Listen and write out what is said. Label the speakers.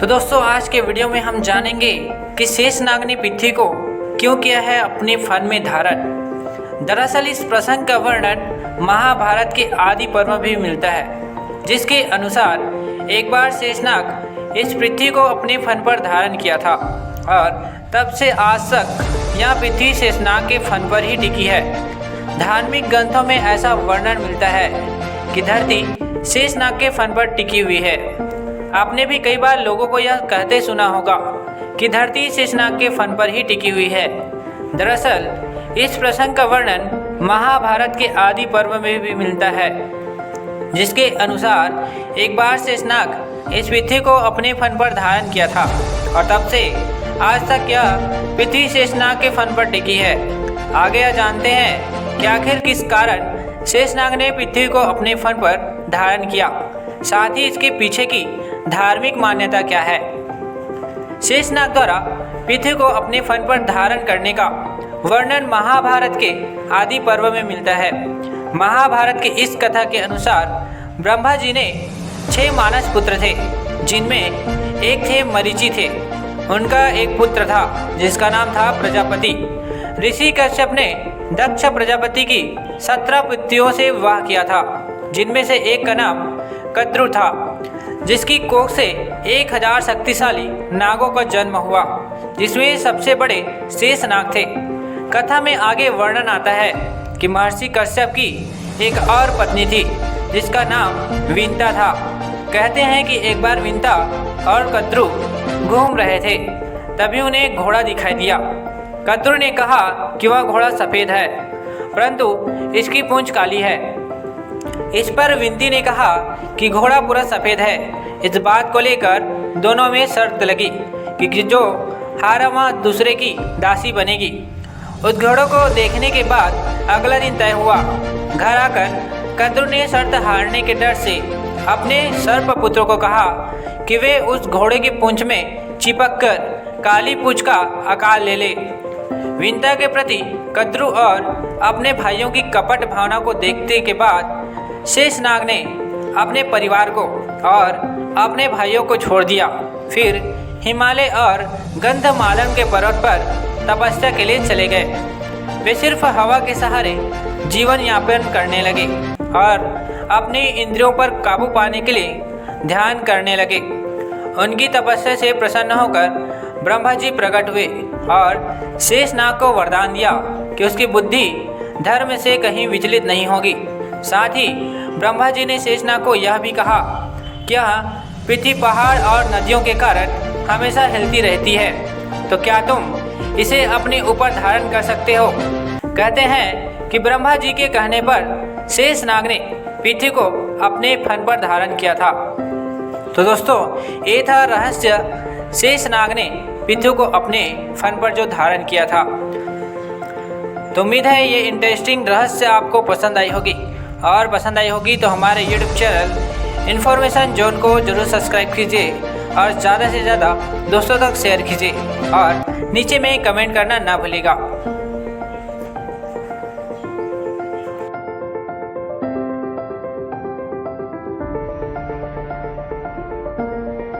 Speaker 1: तो दोस्तों आज के वीडियो में हम जानेंगे कि शेषनाग ने पृथ्वी को क्यों किया है अपने फन में धारण। दरअसल इस प्रसंग का वर्णन महाभारत के आदि पर्व में भी मिलता है, जिसके अनुसार एक बार शेषनाग इस पृथ्वी को अपने फन पर धारण किया था और तब से आज तक यह पृथ्वी शेषनाग के फन पर ही टिकी है। धार्मिक ग्रंथों में ऐसा वर्णन मिलता है कि धरती शेषनाग के फन पर टिकी हुई है। आपने भी कई बार लोगों को यह कहते सुना होगा कि धरती शेषनाग के फन पर ही टिकी हुई है। दरअसल इस प्रसंग का वर्णन महाभारत के आदि पर्व में भी मिलता है, जिसके अनुसार एक बार शेषनाग इस पृथ्वी को अपने फन पर धारण किया था और तब से आज तक यह पृथ्वी शेषनाग के फन पर टिकी है। आगे यह जानते हैं कि आखिर किस कारण शेषनाग ने पृथ्वी को अपने फन पर धारण किया, साथ ही इसके पीछे की धार्मिक मान्यता क्या है। शेषनाग द्वारा पृथ्वी को अपने फन पर धारण करने का वर्णन महाभारत के आदि पर्व में मिलता है। महाभारत की इस कथा के अनुसार ब्रह्मा जी ने 6 मानस पुत्र थे, जिनमें एक थे मरीचि थे। उनका एक पुत्र था जिसका नाम था प्रजापति। ऋषि कश्यप ने दक्ष प्रजापति की 17 पुत्रियों से विवाह किया था, जिनमें से एक का नाम कद्रु था, जिसकी कोख से 1000 शक्तिशाली नागों का जन्म हुआ, जिसमें सबसे बड़े शेषनाग थे। कथा में आगे वर्णन आता है कि महर्षि कश्यप की एक और पत्नी थी, जिसका नाम विंता था। कहते हैं कि एक बार विंता और कद्रु घूम रहे थे, तभी उन्हें एक घोड़ा दिखाई दिया। कद्रु ने कहा कि वह घोड़ा सफ़ेद है, परंतु इसकी पूंछ काली है। इस पर विंती ने कहा कि घोड़ा पूरा सफ़ेद है। इस बात को लेकर दोनों में शर्त लगी कि जो हारा वह दूसरे की दासी बनेगी। उस घोड़ों को देखने के बाद अगला दिन तय हुआ। घर आकर कद्रु ने शर्त हारने के डर से अपने सर्प पुत्रों को कहा कि वे उस घोड़े की पूंछ में चिपक कर काली पूंछ का आकार ले ले। विंता के प्रति कद्रु और अपने भाइयों की कपट भावना को देखने के बाद शेषनाग ने अपने परिवार को और अपने भाइयों को छोड़ दिया। फिर हिमालय और गंधमालन के पर्वत पर तपस्या के लिए चले गए। वे सिर्फ हवा के सहारे जीवन यापन करने लगे और अपनी इंद्रियों पर काबू पाने के लिए ध्यान करने लगे। उनकी तपस्या से प्रसन्न होकर ब्रह्मा जी प्रकट हुए और शेषनाग को वरदान दिया कि उसकी बुद्धि धर्म से कहीं विचलित नहीं होगी। साथ ही ब्रह्मा जी ने शेषनाग को यह भी कहा कि यह पृथ्वी पहाड़ और नदियों के कारण हमेशा हिलती रहती है, तो क्या तुम इसे अपने ऊपर धारण कर सकते हो। कहते हैं कि ब्रह्मा जी के कहने पर शेषनाग ने पृथ्वी को अपने फन पर धारण किया था। तो दोस्तों ये था रहस्य शेषनाग ने पृथ्वी को अपने फन पर जो धारण किया था। तो उम्मीद है ये इंटरेस्टिंग रहस्य आपको पसंद आई होगी, और पसंद आई होगी तो हमारे YouTube चैनल इन्फॉर्मेशन जोन को जरूर सब्सक्राइब कीजिए और ज़्यादा से ज़्यादा दोस्तों तक शेयर कीजिए और नीचे में कमेंट करना ना भूलिएगा।